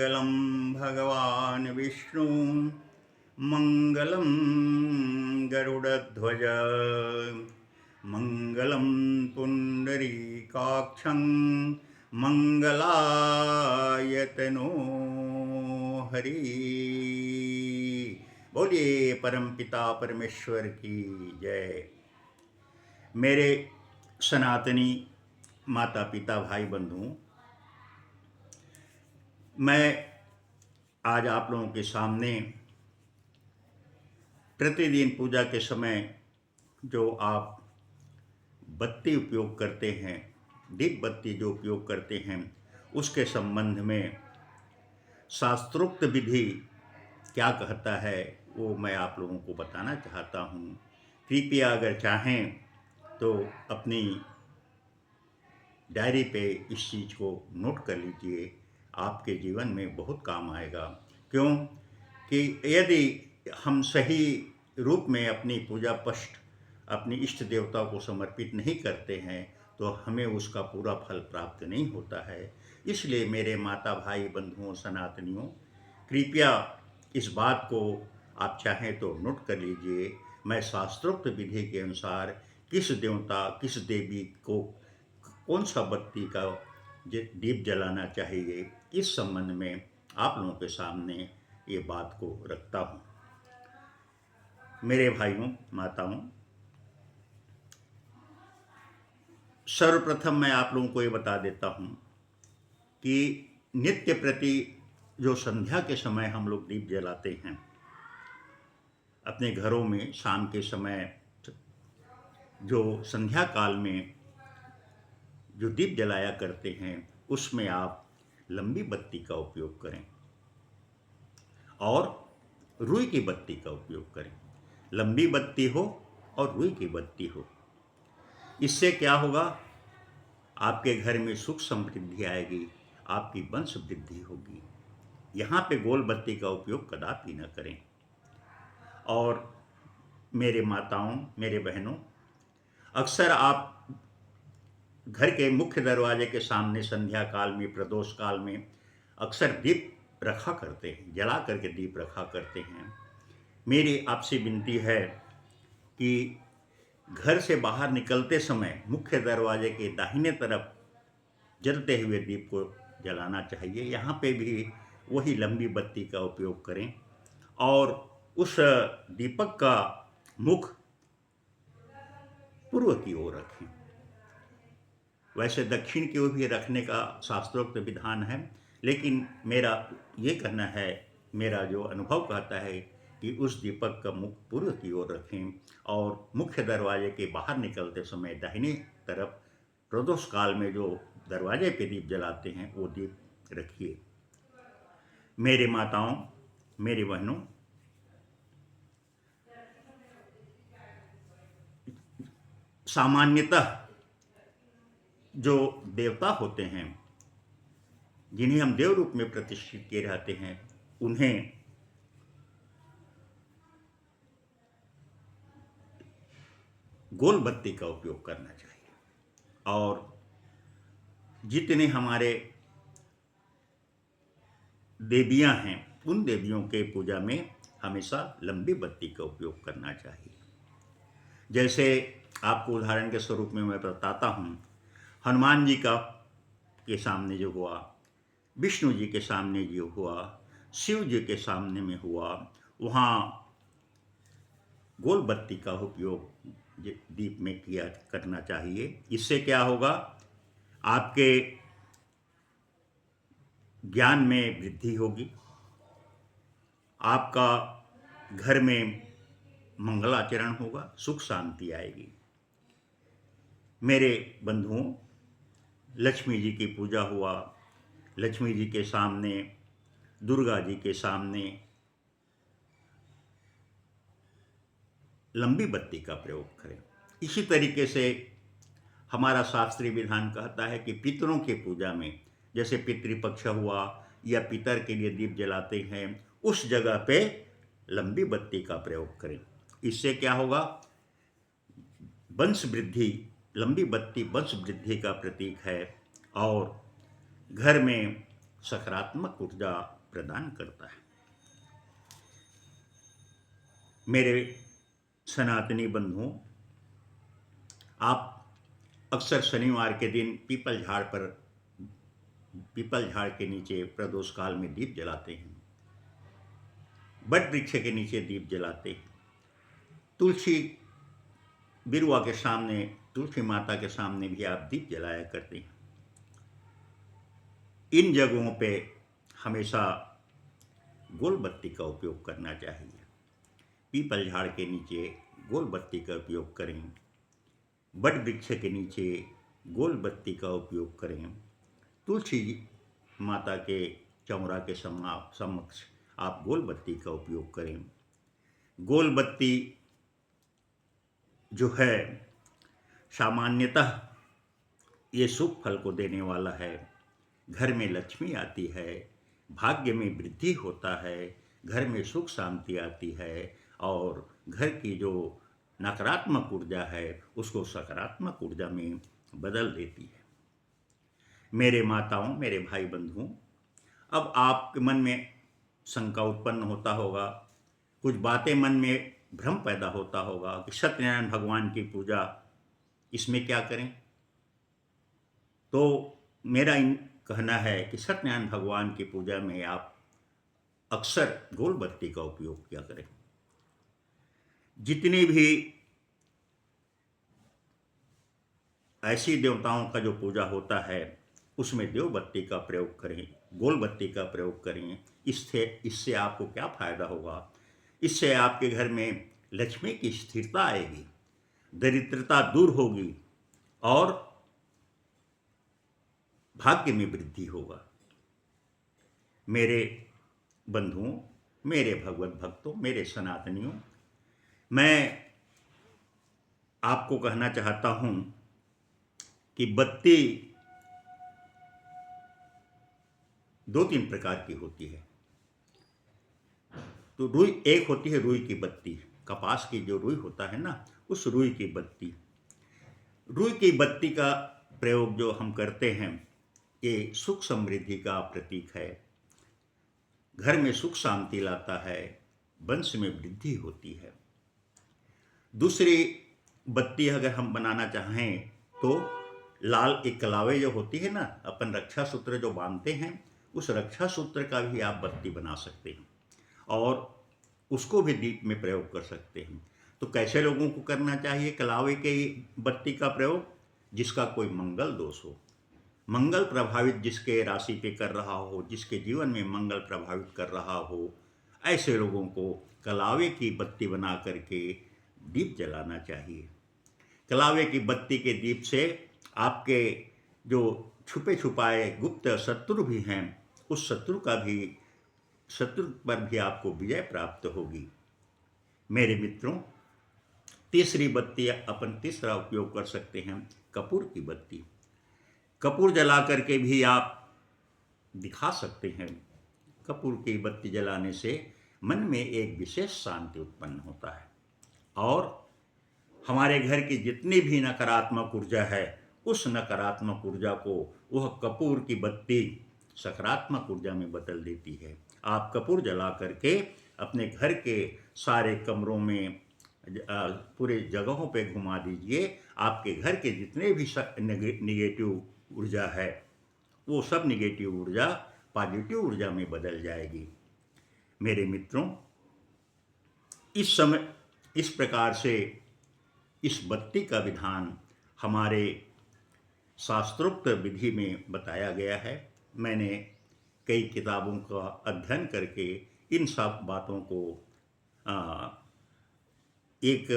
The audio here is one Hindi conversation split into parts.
मङ्गलं भगवान् विष्णु मङ्गलं गरुडध्वज मङ्गलं पुण्डरीकाक्षं मङ्गलायतनो हरि। बोलिए परमपिता परमेश्वर की जय। मेरे सनातनी माता पिता भाई बंधु, मैं आज आप लोगों के सामने प्रतिदिन पूजा के समय जो आप बत्ती उपयोग करते हैं, दीप बत्ती जो उपयोग करते हैं, उसके संबंध में शास्त्रोक्त विधि क्या कहता है वो मैं आप लोगों को बताना चाहता हूँ। कृपया अगर चाहें तो अपनी डायरी पे इस चीज़ को नोट कर लीजिए, आपके जीवन में बहुत काम आएगा। क्यों कि यदि हम सही रूप में अपनी पूजा पष्ट अपनी इष्ट देवता को समर्पित नहीं करते हैं तो हमें उसका पूरा फल प्राप्त नहीं होता है। इसलिए मेरे माता भाई बंधुओं सनातनियों, कृपया इस बात को आप चाहें तो नोट कर लीजिए। मैं शास्त्रोक्त विधि के अनुसार किस देवता किस देवी को कौन सा बत्ती का दीप जलाना चाहिए, इस संबंध में आप लोगों के सामने ये बात को रखता हूँ। मेरे भाइयों माताओं, सर्वप्रथम मैं आप लोगों को ये बता देता हूँ कि नित्य प्रति जो संध्या के समय हम लोग दीप जलाते हैं अपने घरों में, शाम के समय जो संध्या काल में जो दीप जलाया करते हैं उसमें आप लंबी बत्ती का उपयोग करें और रुई की बत्ती का उपयोग करें। लंबी बत्ती हो और रुई की बत्ती हो। इससे क्या होगा, आपके घर में सुख समृद्धि आएगी, आपकी वंश वृद्धि होगी। यहाँ पे गोल बत्ती का उपयोग कदापि न करें। और मेरे माताओं मेरे बहनों, अक्सर आप घर के मुख्य दरवाजे के सामने संध्या काल में प्रदोष काल में अक्सर दीप रखा करते हैं, जला करके दीप रखा करते हैं। मेरी आपसे विनती है कि घर से बाहर निकलते समय मुख्य दरवाजे के दाहिने तरफ जलते हुए दीप को जलाना चाहिए। यहाँ पे भी वही लंबी बत्ती का उपयोग करें और उस दीपक का मुख पूर्व की ओर रखें। वैसे दक्षिण की ओर भी रखने का शास्त्रोक्त विधान है, लेकिन मेरा ये कहना है, मेरा जो अनुभव कहता है कि उस दीपक का मुख पूर्व की ओर रखें और मुख्य दरवाजे के बाहर निकलते समय दाहिने तरफ प्रदोष काल में जो दरवाजे पे दीप जलाते हैं वो दीप रखिए। मेरे माताओं मेरी बहनों, सामान्यतः जो देवता होते हैं जिन्हें हम देव रूप में प्रतिष्ठित किए रहते हैं, उन्हें गोल बत्ती का उपयोग करना चाहिए और जितने हमारे देवियां हैं उन देवियों के पूजा में हमेशा लंबी बत्ती का उपयोग करना चाहिए। जैसे आपको उदाहरण के स्वरूप में मैं बताता हूँ, हनुमान जी का के सामने जो हुआ, विष्णु जी के सामने जो हुआ, शिव जी के सामने में हुआ, वहाँ गोल बत्ती का उपयोग दीप में किया करना चाहिए। इससे क्या होगा, आपके ज्ञान में वृद्धि होगी, आपका घर में मंगलाचरण होगा, सुख शांति आएगी। मेरे बंधुओं, लक्ष्मी जी की पूजा हुआ, लक्ष्मी जी के सामने, दुर्गा जी के सामने लंबी बत्ती का प्रयोग करें। इसी तरीके से हमारा शास्त्रीय विधान कहता है कि पितरों की पूजा में, जैसे पितृपक्ष हुआ या पितर के लिए दीप जलाते हैं, उस जगह पे लंबी बत्ती का प्रयोग करें। इससे क्या होगा, वंश वृद्धि, लंबी बत्ती वंश वृद्धि का प्रतीक है और घर में सकारात्मक ऊर्जा प्रदान करता है। मेरे सनातनी बंधुओं, आप अक्सर शनिवार के दिन पीपल झाड़ के नीचे प्रदोष काल में दीप जलाते हैं, बट वृक्ष के नीचे दीप जलाते हैं, तुलसी बिरुआ के सामने, तुलसी माता के सामने भी आप दीप जलाया करते हैं। इन जगहों पे हमेशा गोल बत्ती का उपयोग करना चाहिए। पीपल झाड़ के नीचे गोल बत्ती का उपयोग करें, बट वृक्ष के नीचे गोल बत्ती का उपयोग करें, तुलसी माता के चौरा के समक्ष आप गोल बत्ती का उपयोग करें। गोल बत्ती जो है सामान्यतः ये शुभ फल को देने वाला है। घर में लक्ष्मी आती है, भाग्य में वृद्धि होता है, घर में सुख शांति आती है और घर की जो नकारात्मक ऊर्जा है उसको सकारात्मक ऊर्जा में बदल देती है। मेरे माताओं, मेरे भाई बंधुओं, अब आपके मन में शंका उत्पन्न होता होगा, कुछ बातें मन में भ्रम पैदा होता होगा कि सत्यनारायण भगवान की पूजा, इसमें क्या करें। तो मेरा कहना है कि सत्यनारायण भगवान की पूजा में आप अक्सर गोल बत्ती का उपयोग किया करें। जितनी भी ऐसी देवताओं का जो पूजा होता है उसमें देव बत्ती का प्रयोग करें, गोल बत्ती का प्रयोग करें। इससे आपको क्या फायदा होगा? इससे आपके घर में लक्ष्मी की स्थिरता आएगी, दरिद्रता दूर होगी और भाग्य में वृद्धि होगा। मेरे बंधुओं, मेरे भगवत भक्तों, मेरे सनातनियों, मैं आपको कहना चाहता हूं कि बत्ती 2-3 प्रकार की होती है। तो रुई एक होती है, रुई की बत्ती, कपास की जो रुई होता है ना, उस रुई की बत्ती। रुई की बत्ती का प्रयोग जो हम करते हैं ये सुख समृद्धि का प्रतीक है, घर में सुख शांति लाता है, वंश में वृद्धि होती है। दूसरी बत्ती अगर हम बनाना चाहें तो लाल एक कलावे जो होती है ना, अपन रक्षा सूत्र जो बांधते हैं, उस रक्षा सूत्र का भी आप बत्ती बना सकते हैं और उसको भी दीप में प्रयोग कर सकते हैं। तो कैसे लोगों को करना चाहिए कलावे के बत्ती का प्रयोग? जिसका कोई मंगल दोष हो, मंगल प्रभावित जिसके राशि पे कर रहा हो, जिसके जीवन में मंगल प्रभावित कर रहा हो, ऐसे लोगों को कलावे की बत्ती बना करके दीप जलाना चाहिए। कलावे की बत्ती के दीप से आपके जो छुपे छुपाए गुप्त शत्रु भी हैं, उस शत्रु पर भी आपको विजय प्राप्त होगी। मेरे मित्रों, तीसरी बत्ती अपन तीसरा उपयोग कर सकते हैं, कपूर की बत्ती। कपूर जला करके भी आप दिखा सकते हैं। कपूर की बत्ती जलाने से मन में एक विशेष शांति उत्पन्न होता है और हमारे घर की जितनी भी नकारात्मक ऊर्जा है, उस नकारात्मक ऊर्जा को वह कपूर की बत्ती सकारात्मक ऊर्जा में बदल देती है। आप कपूर जला करके अपने घर के सारे कमरों में, पूरे जगहों पे घुमा दीजिए। आपके घर के जितने भी निगेटिव ऊर्जा है, वो सब निगेटिव ऊर्जा पॉजिटिव ऊर्जा में बदल जाएगी। मेरे मित्रों, इस समय इस प्रकार से इस बत्ती का विधान हमारे शास्त्रोक्त विधि में बताया गया है। मैंने कई किताबों का अध्ययन करके इन सब बातों को एक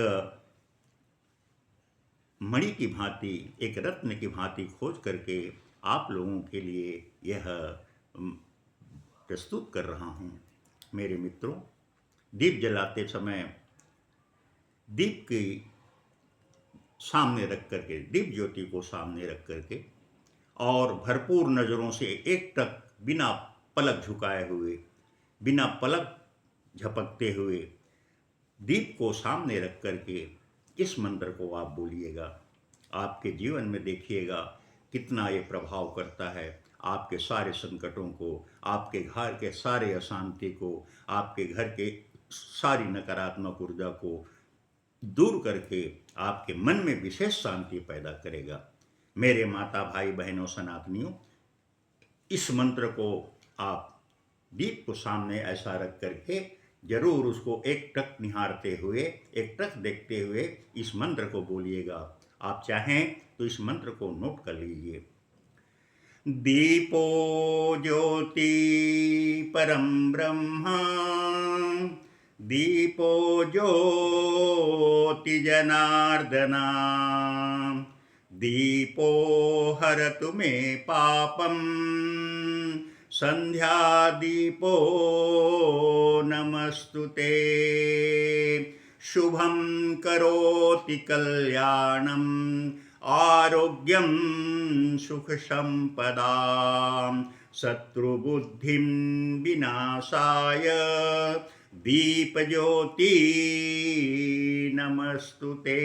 मणि की भांति, एक रत्न की भांति खोज करके आप लोगों के लिए यह प्रस्तुत कर रहा हूँ। मेरे मित्रों, दीप जलाते समय दीप की सामने रख करके, दीप ज्योति को सामने रख करके और भरपूर नज़रों से एक टक बिना पलक झुकाए हुए, बिना पलक झपकते हुए दीप को सामने रख करके इस मंत्र को आप बोलिएगा। आपके जीवन में देखिएगा कितना ये प्रभाव करता है आपके सारे संकटों को, आपके घर के सारे अशांति को, आपके घर के सारी नकारात्मक ऊर्जा को दूर करके आपके मन में विशेष शांति पैदा करेगा। मेरे माता भाई बहनों सनातनियों, इस मंत्र को आप दीप को सामने ऐसा रख करके जरूर उसको एक टक निहारते हुए, एक टक देखते हुए इस मंत्र को बोलिएगा। आप चाहें तो इस मंत्र को नोट कर लीजिए। दीपो ज्योति परम ब्रह्म, दीपो ज्योति जनार्दना, दीपो हरतु मे पापम, संध्यादीपो नमस्तुते, शुभं करोति कल्याणं, आरोग्यं सुख संपदां, शत्रुबुद्धिं विनाशाय दीपज्योति नमस्तुते।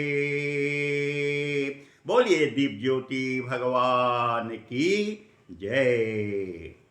बोलिए दीप ज्योति भगवान की जय।